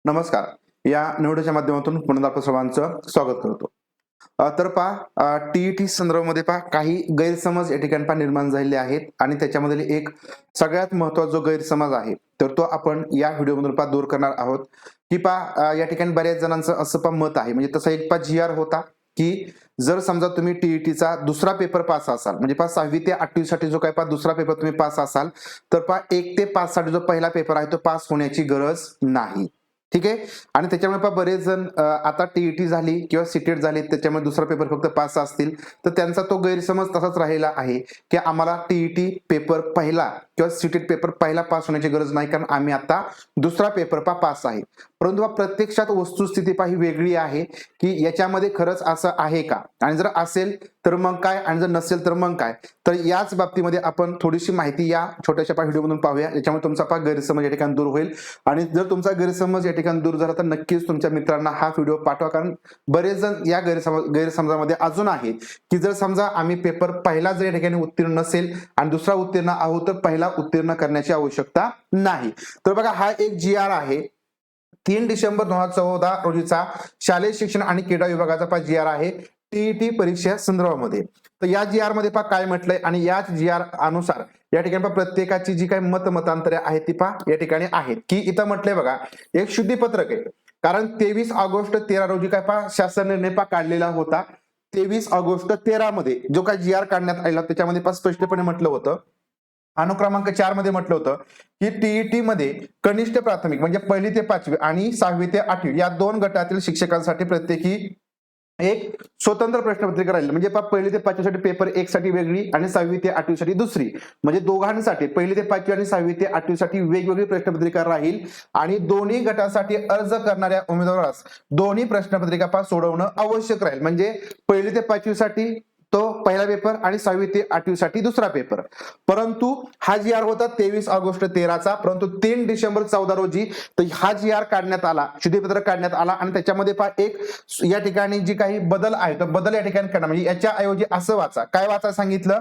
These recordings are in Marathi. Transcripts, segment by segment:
नमस्कार. या निवडीच्या माध्यमातून पुन्हा आपल्या सर्वांचं स्वागत करतो. तर पहा टीईटी संदर्भामध्ये पहा काही गैरसमज या ठिकाणी पहा निर्माण झालेले आहेत आणि त्याच्यामधील एक सगळ्यात महत्त्वाचा जो गैरसमज आहे तर तो आपण या व्हिडिओमधून पहा दूर करणार आहोत. की पहा या ठिकाणी बऱ्याच जणांचं असं पहा मत आहे, म्हणजे तसा एक पहा GR होता की जर समजा तुम्ही टीईटीचा दुसरा पेपर पास असाल, म्हणजे पहा 6वी ते 8वी साठी जो काय पहा दुसरा पेपर तुम्ही पास असाल तर पहा 1 ते 5 साठी जो पहिला पेपर आहे तो पास होण्याची गरज नाही. ठीक आहे. आणि त्याच्यामुळे पहा बरेच जण आता टीईटी झाली किंवा सीटेट झाली त्याच्यामुळे दुसरा पेपर फक्त पास असतील, तर त्यांचा तो गैरसमज तसाच राहिला आहे की आम्हाला टीईटी पेपर पहिला किंवा सीटेट पेपर पहिला पास होण्याची गरज नाही, कारण आम्ही आता दुसरा पेपर पास आहे. परंतु प्रत्यक्षात वस्तुस्थिती पहा ही वेगळी आहे की याच्यामध्ये खरंच असं आहे का, आणि जर असेल तर मग काय, आणि जर नसेल तर मग काय. तर याच बाबतीमध्ये आपण थोडीशी माहिती या छोट्याशा व्हिडिओमधून पाहूया, याच्यामुळे तुमचा पहा गैरसमज या ठिकाणी दूर होईल. आणि जर तुमचा गैरसमज या ठिकाणी दूर झाला तर नक्कीच तुमच्या मित्रांना हा व्हिडिओ पाठवा, कारण बरेच जण या गैरसमजामध्ये अजून आहेत की जर समजा आम्ही पेपर पहिला जर या ठिकाणी उत्तीर्ण नसेल आणि दुसरा उत्तीर्ण आहोत तर पहिला उत्तीर्ण करण्याची आवश्यकता नाही. तर बघा हा एक GR आहे 3 डिसेंबर 2014 रोजीचा शालेय शिक्षण आणि क्रीडा विभागाचा पहा GR आहे टीईटी परीक्षा संदर्भामध्ये. तर या GR मध्ये पहा काय म्हटलंय आणि याच GR अनुसार या ठिकाणी पहा प्रत्येकाची जी काही मतांतरे आहेत ती पहा या ठिकाणी आहेत की इथं म्हटलंय बघा एक शुद्धीपत्रक आहे, कारण 23 ऑगस्ट 13 रोजी काय पहा शासन निर्णय पहा काढलेला होता. 23 ऑगस्ट 13 मध्ये जो काय GR काढण्यात आला त्याच्यामध्ये पहा स्पष्टपणे म्हटलं होतं, अनुक्रमांक 4 मध्ये म्हटलं होतं की टीईटी मध्ये कनिष्ठ प्राथमिक म्हणजे 1ली ते 5वी आणि 6वी ते 8वी या 2 गटातील शिक्षकांसाठी प्रत्येकी एक स्वतंत्र प्रश्नपत्रिका राहील. म्हणजे 1ली ते 5वी साठी पेपर 1 साठी वेगळी आणि 6वी ते 8वी साठी दुसरी, म्हणजे दोघांसाठी 1ली ते 5वी आणि 6वी ते 8वी साठी वेगवेगळी प्रश्नपत्रिका राहील. आणि दोन्ही गटासाठी अर्ज करणाऱ्या उमेदवारास दोन्ही प्रश्नपत्रिका सोडवणं आवश्यक राहील. म्हणजे 1ली ते 5वी साठी तो पहिला पेपर आणि 6वी ते 8वी साठी दुसरा पेपर. परंतु हा GR होता 23 ऑगस्ट 13चा, परंतु 3 डिसेंबर 14 रोजी तर हा GR काढण्यात आला, शुद्धीपत्रक काढण्यात आला आणि त्याच्यामध्ये पहा एक या ठिकाणी जी काही बदल आहे तो बदल या ठिकाणी करणार. म्हणजे याच्या ऐवजी असं वाचा, काय वाचा सांगितलं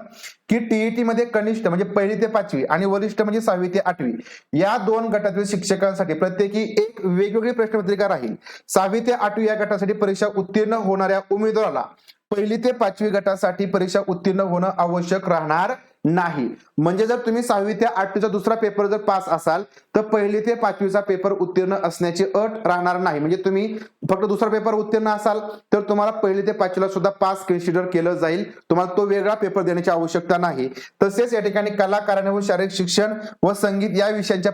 की टीईटी मध्ये कनिष्ठ म्हणजे 1ली ते 5वी आणि वरिष्ठ म्हणजे 6वी ते 8वी या 2 गटातील शिक्षकांसाठी प्रत्येकी एक वेगवेगळी प्रश्नपत्रिका राहील. 6वी ते 8वी या गटासाठी परीक्षा उत्तीर्ण होणाऱ्या उमेदवाराला 1ली ते 5वी गटासाठी परीक्षा उत्तीर्ण होणं आवश्यक राहणार नाही. म्हणजे जर तुम्ही 6वी ते 8वीचा दुसरा पेपर जर पास असाल तर 1ली ते 5वीचा पेपर उत्तीर्ण असण्याची अट राहणार नाही. म्हणजे तुम्ही फक्त दुसरा पेपर उत्तीर्ण असाल तर तुम्हाला 1ली ते 5वीला सुद्धा पास कन्सिडर केलं जाईल, तुम्हाला तो वेगळा पेपर देण्याची आवश्यकता नाही. तसेच या ठिकाणी कला, कार्यान्वयन व शारीरिक शिक्षण व संगीत या विषयांच्या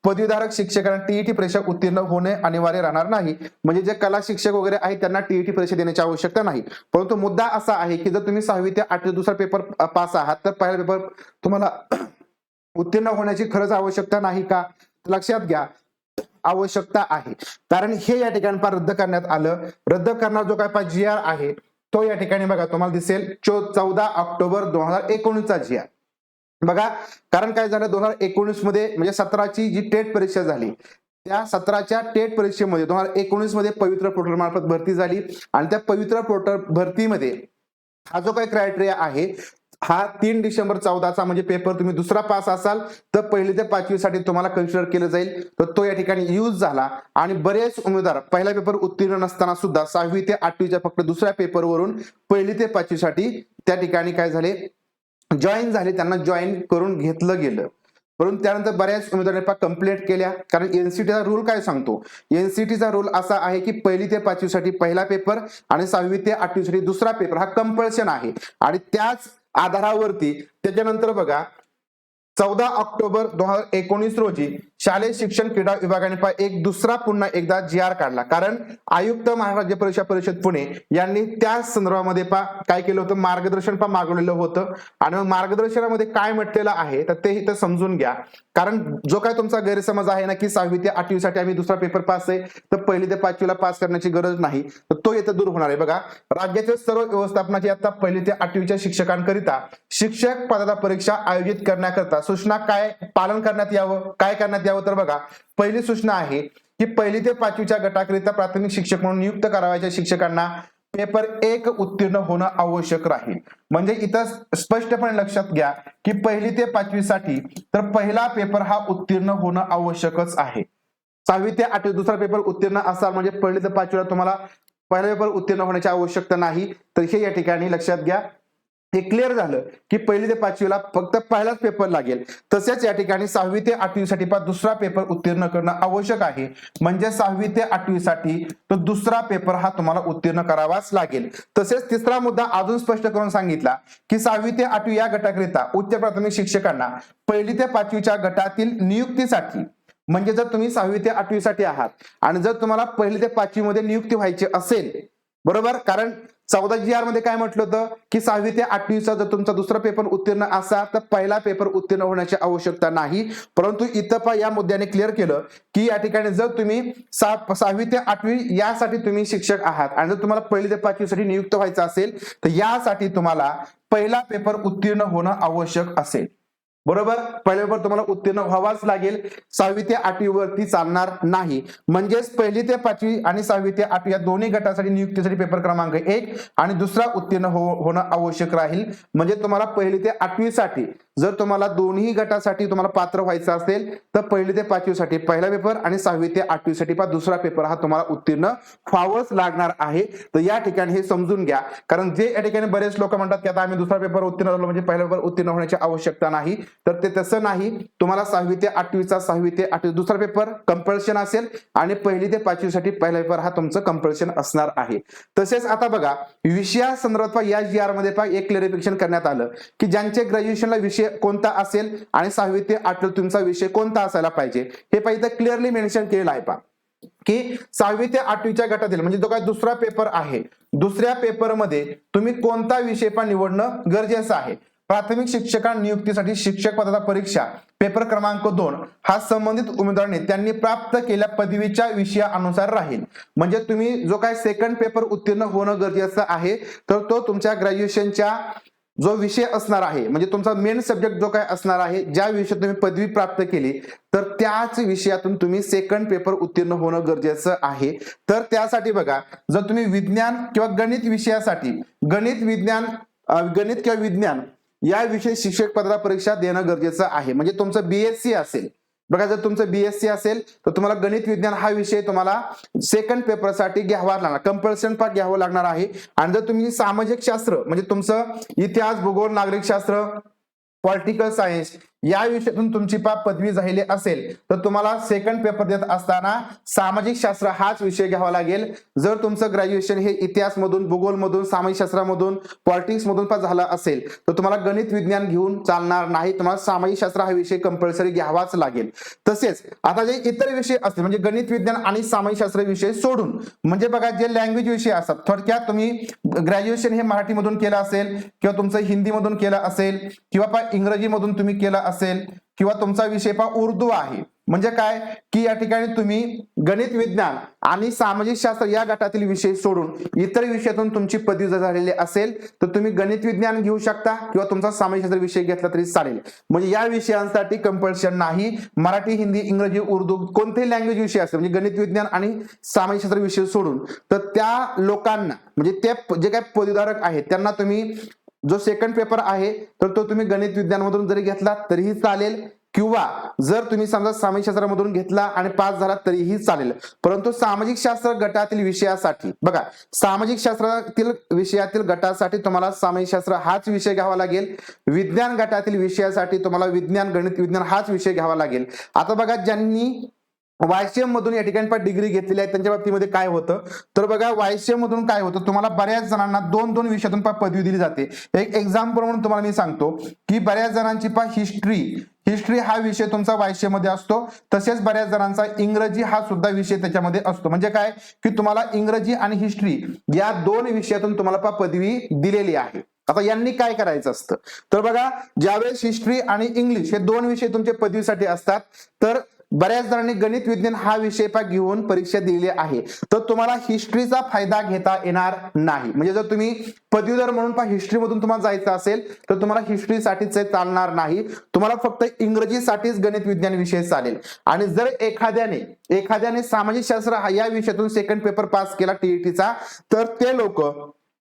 पदवीधारक शिक्षकांना टीईटी परीक्षा उत्तीर्ण होणे अनिवार्य राहणार नाही. म्हणजे जे कला शिक्षक वगैरे आहेत त्यांना टीईटी परीक्षा देण्याची आवश्यकता नाही. परंतु मुद्दा असा आहे की जर तुम्ही 6वी ते 8वी दुसरा पेपर पास आहात तर पहिला पेपर तुम्हाला उत्तीर्ण होण्याची खरंच आवश्यकता नाही का? लक्षात घ्या, आवश्यकता आहे. कारण हे या ठिकाणी रद्द करण्यात आलं. रद्द करणार जो काय GR आहे तो या ठिकाणी बघा तुम्हाला दिसेल 14 ऑक्टोबर 2019चा GR बघा. कारण काय झालं 2019 मध्ये म्हणजे 17ची जी टेट परीक्षा झाली त्या 17च्या टेट परीक्षेमध्ये 2019 मध्ये पवित्र पोर्टल मार्फत भरती झाली आणि त्या पवित्र पोर्टल भरतीमध्ये हा जो काही क्रायटेरिया आहे हा 3 डिसेंबर 14चा म्हणजे पेपर तुम्ही दुसरा पास असाल तर 1ली ते 5वी साठी तुम्हाला कन्सिडर केलं जाईल. तर तो या ठिकाणी यूज झाला आणि बरेच उमेदवार पहिला पेपर उत्तीर्ण नसताना सुद्धा 6वी ते 8वीच्या फक्त दुसऱ्या पेपरवरून 1ली ते 5वी साठी त्या ठिकाणी काय झाले जॉईन झाले, त्यांना जॉईन करून घेतलं गेलं. परंतु त्यानंतर बऱ्याच उमेदवारांनी कंप्लेंट केल्या, कारण एनसीटीचा रूल काय सांगतो, एनसीटीचा रूल असा आहे की 1ली ते 5वी साठी पहिला पेपर आणि 6वी ते 8वी साठी दुसरा पेपर हा कंपल्शन आहे. आणि त्याच आधारावरती त्याच्यानंतर बघा 14 ऑक्टोबर 2019 रोजी शालेय शिक्षण क्रीडा विभागाने एक दुसरा पुन्हा एकदा GR काढला, कारण आयुक्त महाराष्ट्र परीक्षा परिषद पुणे यांनी त्या संदर्भामध्ये काय केलं होतं, मार्गदर्शन मागवलेलं होतं. आणि मग मार्गदर्शनामध्ये काय म्हटलेलं आहे तर ते इथं समजून घ्या. कारण जो काय तुमचा गैरसमज आहे ना की 6वी ते 8वी साठी आम्ही दुसरा पेपर पास आहे तर 1ली ते 5वीला पास करण्याची गरज नाही, तर तो इथं दूर होणार आहे. बघा राज्यातील सर्व व्यवस्थापनाची आता 1ली ते 8वीच्या शिक्षकांकरिता शिक्षक पदाचा परीक्षा आयोजित करण्याकरता सूचना काय पालन करण्यात यावं, काय करण्यात यावं. तर बघा पहिली सूचना आहे की 1ली ते 5वीच्या गटाकरिता प्राथमिक शिक्षक म्हणून नियुक्त करावयाच्या शिक्षकांना पेपर 1 उत्तीर्ण होणं आवश्यक राहील. म्हणजे इथं स्पष्टपणे लक्षात घ्या की 1ली ते 5वी साठी तर पहिला पेपर हा उत्तीर्ण होणं आवश्यकच आहे. 6वी ते 8वी दुसरा पेपर उत्तीर्ण असाल म्हणजे पहिली ते 5वीला तुम्हाला पहिला पेपर उत्तीर्ण होण्याची आवश्यकता नाही. तर हे या ठिकाणी लक्षात घ्या. हे क्लिअर झालं की पहिली ते 5वीला फक्त पहिलाच पेपर लागेल. तसेच या ठिकाणी 6वी ते 8वी साठी दुसरा पेपर उत्तीर्ण करणं आवश्यक आहे. म्हणजे 6वी ते 8वी साठी तो दुसरा पेपर हा तुम्हाला उत्तीर्ण करावाच लागेल. तसेच तिसरा मुद्दा अजून स्पष्ट करून सांगितला की 6वी ते 8वी या गटाकरिता उच्च प्राथमिक शिक्षकांना पहिली ते 5वीच्या गटातील नियुक्तीसाठी, म्हणजे जर तुम्ही 6वी ते 8वी साठी आहात आणि जर तुम्हाला पहिली ते 5वी मध्ये नियुक्ती व्हायची असेल, बरोबर, कारण 14 मध्ये काय म्हटलं होतं की 6वी ते 8वीचा जर तुमचा दुसरा पेपर उत्तीर्ण असा तर पहिला पेपर उत्तीर्ण होण्याची आवश्यकता नाही. परंतु इथं या मुद्द्याने क्लिअर केलं की या ठिकाणी जर तुम्ही 6वी ते 8वी यासाठी तुम्ही शिक्षक आहात आणि जर तुम्हाला पहिली ते 5वी साठी नियुक्त व्हायचं असेल तर यासाठी तुम्हाला पहिला पेपर उत्तीर्ण होणं आवश्यक असेल. बरोबर, पहिला पेपर तुम्हाला उत्तीर्ण व्हावाच लागेल. 6वी ते 8वी वरती चालणार नाही. म्हणजेच पहिली ते 5वी आणि 6वी ते 8वी या दोन्ही गटासाठी नियुक्तीसाठी पेपर क्रमांक 1 आणि दुसरा उत्तीर्ण होणं आवश्यक राहील. म्हणजे तुम्हाला पहिली ते 8वी साठी जर तुम्हाला दोन्ही गटासाठी तुम्हाला पात्र व्हायचं असेल तर पहिली ते 5वी साठी पहिला पेपर आणि 6वी ते 8वी साठी दुसरा पेपर हा तुम्हाला उत्तीर्ण व्हावंच लागणार आहे. तर या ठिकाणी हे समजून घ्या. कारण जे या ठिकाणी बरेच लोक म्हणतात की आता आम्ही दुसरा पेपर उत्तीर्ण झालो म्हणजे पहिला पेपर उत्तीर्ण होण्याची आवश्यकता नाही, तर ते तसं नाही. तुम्हाला 6वी ते 8वीचा 6वी ते 8वी दुसरा पेपर कंपल्शन असेल आणि पहिली ते 5वी साठी पहिला पेपर हा तुमचं कंपल्शन असणार आहे. तसेच आता बघा विषया संदर्भात या GR मध्ये एक क्लॅरिफिकेशन करण्यात आलं की ज्यांचे ग्रॅज्युएशनला विषय कोणता असेल आणि 6वी ते 8वी तुमचा विषय कोणता असायला पाहिजे हे पाहिजे क्लिअरली मेन्शन केलेलं आहे. की 6वी ते 8वीच्या गटातील म्हणजे जो काय दुसरा पेपर आहे, दुसऱ्या पेपरमध्ये तुम्ही कोणता विषय पण निवडणं गरजेचं आहे. प्राथमिक शिक्षकां नियुक्तीसाठी शिक्षक पदाचा परीक्षा पेपर क्रमांक 2 हा संबंधित उमेदवारांनी त्यांनी प्राप्त केलेल्या पदवीच्या विषयानुसार राहील. म्हणजे तुम्ही जो काय सेकंड पेपर उत्तीर्ण होणं गरजेचं आहे तर तो तुमच्या ग्रॅज्युएशनच्या जो विषय असणार आहे म्हणजे तुमचा मेन सब्जेक्ट जो काय असणार आहे, ज्या विषयात तुम्ही पदवी प्राप्त केली तर त्याच विषयातून तुम्ही सेकंड पेपर उत्तीर्ण होणं गरजेचं आहे. तर त्यासाठी बघा जर तुम्ही विज्ञान किंवा गणित विषयासाठी गणित किंवा विज्ञान या विषयी शिक्षक पदाला परीक्षा देणं गरजेचं आहे. म्हणजे तुमचं BSc असेल, बघा जर तुमचं BSc असेल तर तुम्हाला गणित विज्ञान हा विषय तुम्हाला सेकंड पेपरसाठी घ्यावा लागणार, कंपल्शन पास घ्यावं लागणार आहे. आणि जर तुम्ही सामाजिक शास्त्र म्हणजे तुमचं इतिहास, भूगोल, नागरिक शास्त्र, पॉलिटिकल सायन्स या विषयातून तुमची पदवी झालेली असेल तर तुम्हाला सेकंड पेपर देत असताना सामाजिक शास्त्र हाच विषय घ्यावा लागेल. जर तुमचं ग्रॅज्युएशन हे इतिहास मधून, भूगोल मधून, सामाजिक शास्त्रामधून, पॉलिटिक्स मधून पण झालं असेल तर तुम्हाला गणित विज्ञान घेऊन चालणार नाही, तुम्हाला सामाजिक शास्त्र हा विषय कंपल्सरी घ्यावाच लागेल. तसेच आता जे इतर विषय असतील म्हणजे गणित विज्ञान आणि सामाजिक शास्त्र विषय सोडून म्हणजे बघा जे लँग्वेज विषय असतात, थोडक्यात तुम्ही ग्रॅज्युएशन हे मराठीमधून केलं असेल किंवा तुमचं हिंदीमधून केलं असेल किंवा इंग्रजीमधून तुम्ही केलं असेल किंवा तुमचा विषय उर्दू आहे, म्हणजे काय की या ठिकाणी तुम्ही गणित विज्ञान आणि सामाजिक शास्त्र या गटातील विषय सोडून इतर विषयातून तुमची पदवी जर झालेली असेल तर तुम्ही गणित विज्ञान घेऊ शकता किंवा तुमचा सामाजिक शास्त्र विषय घेतला तरी चालेल. म्हणजे या विषयांसाठी कंपल्शन नाही. मराठी, हिंदी, इंग्रजी, उर्दू कोणतेही लँग्वेज विषय असेल म्हणजे गणित विज्ञान आणि सामाजिक शास्त्र विषय सोडून तर त्या लोकांना म्हणजे ते जे काही पदवीधारक आहेत त्यांना तुम्ही जो सेकंड पेपर आहे तर तो तुम्ही गणित विज्ञान मधून जरी घेतला तरीही चालेल किंवा जर तुम्ही समजा सामाजिक शास्त्रामधून घेतला आणि पास झाला तरीही चालेल. परंतु सामाजिक शास्त्र गटातील विषयासाठी बघा सामाजिक शास्त्रातील विषयातील गटासाठी तुम्हाला सामाजिक शास्त्र हाच विषय घ्यावा लागेल. विज्ञान गटातील विषयासाठी तुम्हाला विज्ञान, गणित विज्ञान हाच विषय घ्यावा लागेल. आता बघा ज्यांनी YCM मधून या ठिकाणी डिग्री घेतलेली आहे त्यांच्या बाबतीमध्ये काय होतं तर बघा YCM मधून काय होतं, तुम्हाला बऱ्याच जणांना दोन दोन विषयातून पदवी दिली जाते. एक एक्झाम्पल म्हणून तुम्हाला मी सांगतो की बऱ्याच जणांची हिस्ट्री हा विषय तुमचा YCM मध्ये असतो. तसेच बऱ्याच जणांचा इंग्रजी हा सुद्धा विषय त्याच्यामध्ये असतो. म्हणजे काय की तुम्हाला इंग्रजी आणि हिस्ट्री या दोन विषयातून तुम्हाला पदवी दिलेली आहे. आता यांनी काय करायचं असतं तर बघा ज्यावेळेस हिस्ट्री आणि इंग्लिश हे दोन विषय तुमच्या पदवीसाठी असतात तर बऱ्याच जणांनी गणित विज्ञान हा विषय घेऊन परीक्षा दिलेली आहे तर तुम्हाला हिस्ट्रीचा फायदा घेता येणार नाही. म्हणजे जर तुम्ही पदवीधर म्हणून हिस्ट्री मधून तुम्हाला जायचं असेल तर तुम्हाला हिस्ट्रीसाठीच चालणार नाही, तुम्हाला फक्त इंग्रजीसाठीच गणित विज्ञान विषय चालेल. आणि जर एखाद्याने सामाजिक शास्त्र या विषयातून सेकंड पेपर पास केला TETचा तर ते लोक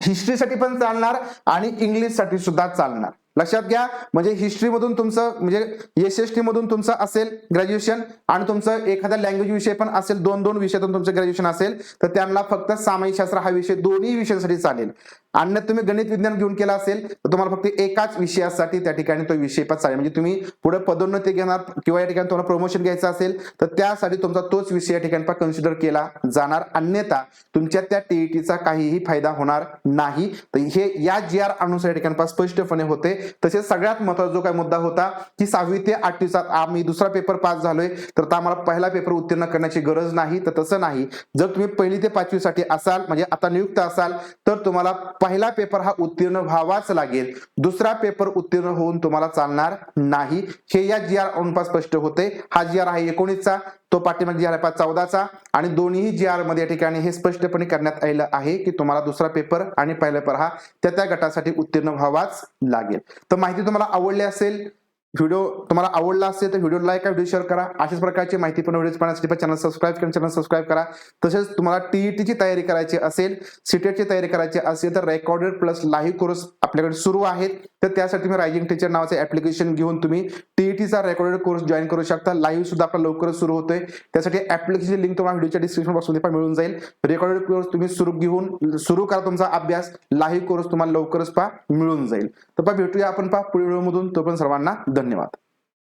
हिस्ट्रीसाठी पण चालणार आणि इंग्लिश साठी सुद्धा चालणार. लक्षात घ्या. म्हणजे हिस्ट्री मधून तुमचं म्हणजे SST मधून तुमचं असेल ग्रॅज्युएशन आणि तुमचं एखाद्या लँग्वेज विषय पण असेल, 2 विषयातून तुमचं ग्रॅज्युएशन असेल तर त्यांना फक्त सामायिकशास्त्र हा विषय दोन्ही विषयासाठी चालेल. आणि तुम्ही गणित विज्ञान घेऊन केला असेल तर तुम्हाला फक्त एकाच विषयासाठी त्या ठिकाणी तो विषय पण चालेल. म्हणजे तुम्ही पुढे पदोन्नती घेणार किंवा या ठिकाणी तुम्हाला प्रमोशन घ्यायचं असेल तर त्यासाठी तुमचा तोच विषय या ठिकाणी कन्सिडर केला जाणार. अन्यथा तुमच्या त्या टीईटीचा काहीही फायदा होणार नाही. तर हे या GR अनुसार या ठिकाणी स्पष्टपणे होते. तसेच सगळ्यात महत्त्वाचा जो काही मुद्दा होता की 6वी ते 8वीचा आम्ही दुसरा पेपर पास झालोय तर आम्हाला पहिला पेपर उत्तीर्ण करण्याची गरज नाही. तर तसं नाही. जर तुम्ही 1ली ते 5वी साठी असाल म्हणजे आता नियुक्त असाल तर तुम्हाला पहिला पेपर हा उत्तीर्ण व्हावाच लागेल. दुसरा पेपर उत्तीर्ण होऊन तुम्हाला चालणार नाही. हे या GR अनुसार स्पष्ट होते. हा GR आहे 19चा, तो पाठीमागे GR आहे 14चा आणि दोन्ही GR मध्ये या ठिकाणी हे स्पष्टपणे करण्यात आलेलं आहे की तुम्हाला दुसरा पेपर आणि पहिला पेपर हा त्या गटासाठी उत्तीर्ण व्हावाच लागेल. तर माहिती तुम्हाला आवडली असेल, व्हिडिओ तुम्हाला आवडला असेल तर व्हिडिओ लाईक करा, व्हिडिओ शेअर करा. अशाच प्रकारची माहिती पण व्हिडिओ पाहण्यासाठी चॅनल सबस्क्राईब करा. तसेच तुम्हाला टीईटीची तयारी करायची असेल, सीटेटची तयारी करायची असेल तर रेकॉर्डेड प्लस लाईव्ह कोर्स आपल्याकडे सुरू आहेत. तर त्यासाठी तुम्ही रायझिंग टीचर नावाचे ऍप्लिकेशन घेऊन तुम्ही टीईटीचा रेकॉर्डेड कोर्स जॉईन करू शकता. लाईव्ह सुद्धा आपला लवकरच सुरू होतोय. त्यासाठी ऍप्लिकेशनची लिंक तुम्हाला व्हिडिओच्या डिस्क्रिप्शन बॉक्समध्ये पण मिळून जाईल. रेकॉर्डेड कोर्स तुम्ही सुरू करा तुमचा अभ्यास. लाईव्ह कोर्स तुम्हाला लवकरच मिळून जाईल. तर भेटूया आपण पुढील व्हिडिओमधून. तोपर्यंत सर्वांना धन्यवाद.